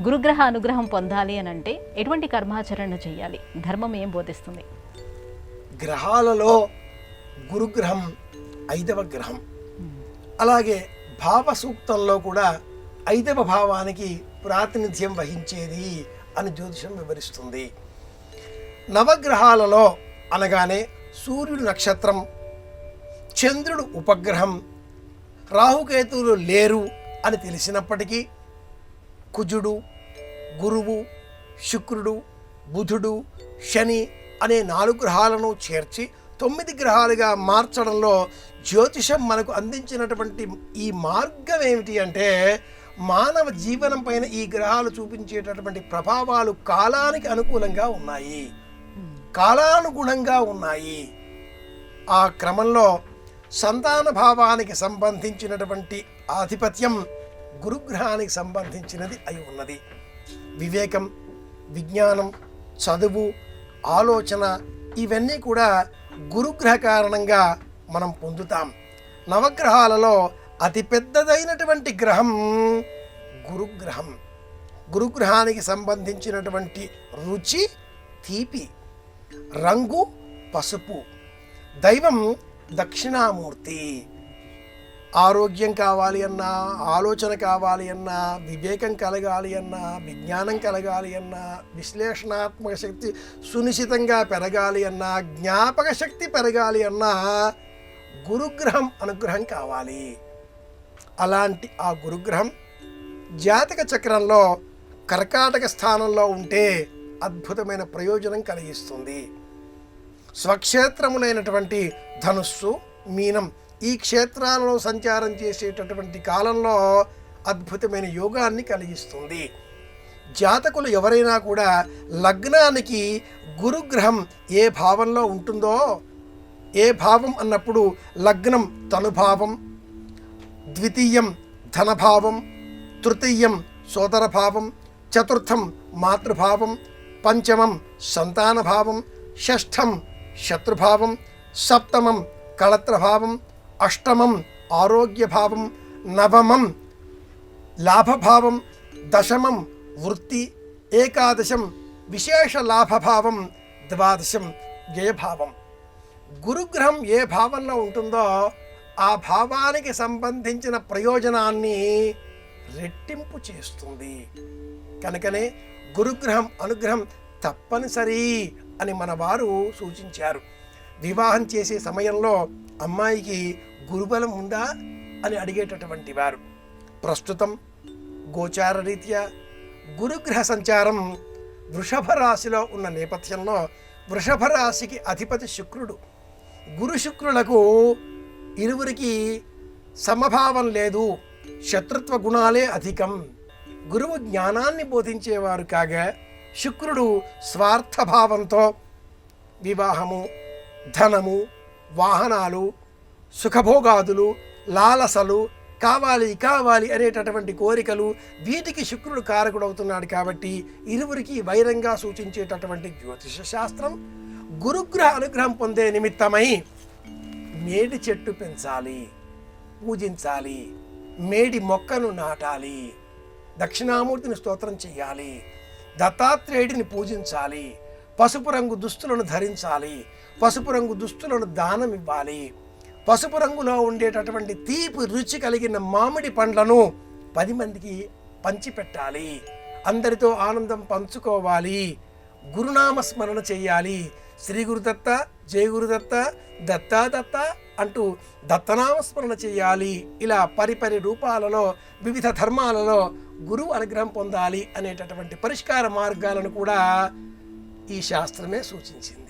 గురుగ్రహ అనుగ్రహం పొందాలి అని అంటే ఎటువంటి కర్మాచరణ చేయాలి? ధర్మం ఏం బోధిస్తుంది? గ్రహాలలో గురుగ్రహం 5వ గ్రహం. అలాగే భావ సూక్తంలో కూడా 5వ భావానికి ప్రాతినిధ్యం వహించేది అని జ్యోతిషం వివరిస్తుంది. నవగ్రహాలలో అనగానే సూర్యుడు నక్షత్రం, చంద్రుడు ఉపగ్రహం, రాహుకేతువులు లేరు అని తెలిసినప్పటికీ కుజుడు, గురువు, శుక్రుడు, బుధుడు, శని అనే 4 గ్రహాలను చేర్చి 9 గ్రహాలుగా మార్చడంలో జ్యోతిషం మనకు అందించినటువంటి ఈ మార్గం ఏమిటి అంటే, మానవ జీవనం పైన ఈ గ్రహాలు చూపించేటటువంటి ప్రభావాలు కాలానికి అనుకూలంగా ఉన్నాయి, కాలానుగుణంగా ఉన్నాయి. ఆ క్రమంలో సంతాన భావానికి సంబంధించినటువంటి ఆధిపత్యం గురుగ్రహానికి సంబంధించినది అయి ఉన్నది. వివేకం, విజ్ఞానం, చదువు, ఆలోచన ఇవన్నీ కూడా గురుగ్రహ కారణంగా మనం పొందుతాం. నవగ్రహాలలో అతిపెద్దదైనటువంటి గ్రహం గురుగ్రహం. గురుగ్రహానికి సంబంధించినటువంటి రుచి తీపి, రంగు పసుపు, దైవం దక్షిణామూర్తి. ఆరోగ్యం కావాలి అన్నా, ఆలోచన కావాలి అన్నా, వివేకం కలగాలి అన్నా, విజ్ఞానం కలగాలి అన్నా, విశ్లేషణాత్మక శక్తి సునిశ్చితంగా పెరగాలి అన్నా, జ్ఞాపక శక్తి పెరగాలి అన్నా గురుగ్రహం అనుగ్రహం కావాలి. అలాంటి ఆ గురుగ్రహం జాతక చక్రంలో కర్కాటక స్థానంలో ఉంటే అద్భుతమైన ప్రయోజనం కలిగిస్తుంది. స్వక్షేత్రములైనటువంటి ధనుస్సు, మీనం ఈ క్షేత్రాలలో సంచారం చేసేటటువంటి కాలంలో అద్భుతమైన యోగాన్ని కలిగిస్తుంది. జాతకులు ఎవరైనా కూడా లగ్నానికి గురుగ్రహం ఏ భావంలో ఉంటుందో, ఏ భావం అన్నప్పుడు లగ్నం తనుభావం, ద్వితీయం ధనభావం, తృతీయం సోదరభావం, చతుర్థం మాతృభావం, పంచమం సంతానభావం, షష్ఠం శత్రుభావం, సప్తమం కళత్రభావం, అష్టమం ఆరోగ్యభావం, నవమం లాభభావం, దశమం వృత్తి, ఏకాదశం విశేష లాభభావం, ద్వాదశం వ్యయభావం. గురుగ్రహం ఏ భావంలో ఉంటుందో ఆ భావానికి సంబంధించిన ప్రయోజనాన్ని రెట్టింపు చేస్తుంది. కనుకనే గురుగ్రహం అనుగ్రహం తప్పనిసరి అని మన వారు సూచించారు. వివాహం చేసే సమయంలో అమ్మాయికి గురుబలం ఉందా అని అడిగేటటువంటి వారు. ప్రస్తుతం గోచార రీత్యా గురుగ్రహ సంచారం వృషభ రాశిలో ఉన్న నేపథ్యంలో వృషభ రాశికి అధిపతి శుక్రుడు. గురు శుక్రులకు ఇరువురికి సమభావం లేదు, శత్రుత్వ గుణాలే అధికం. గురువు జ్ఞానాన్ని బోధించేవారు కాగా శుక్రుడు స్వార్థభావంతో వివాహము, ధనము, వాహనాలు, సుఖభోగాదులు, లాలసలు, కావాలి కావాలి అనేటటువంటి కోరికలు వీటికి శుక్రుడు కారకుడవుతున్నాడు. కాబట్టి ఇరువురికి వైరంగా సూచించేటటువంటి జ్యోతిష శాస్త్రం గురుగ్రహ అనుగ్రహం పొందే నిమిత్తమై మేడి చెట్టు పెంచాలి, పూజించాలి, మేడి మొక్కను నాటాలి, దక్షిణామూర్తిని స్తోత్రం చేయాలి, దత్తాత్రేయుడిని పూజించాలి, పసుపు రంగు దుస్తులను ధరించాలి, పసుపు రంగు దుస్తులను దానం ఇవ్వాలి, పసుపు రంగులో ఉండేటటువంటి తీపి రుచి కలిగిన మామిడి పండ్లను 10 మందికి పంచిపెట్టాలి, అందరితో ఆనందం పంచుకోవాలి, గురునామ స్మరణ చేయాలి. శ్రీ గురుదత్త, జయ గురుదత్త, దత్తా దత్త అంటూ దత్తనామస్మరణ చేయాలి. ఇలా పరిపరి రూపాలలో వివిధ ధర్మాలలో గురువు అనుగ్రహం పొందాలి అనేటటువంటి పరిష్కార మార్గాలను కూడా ఈ శాస్త్రమే సూచించింది.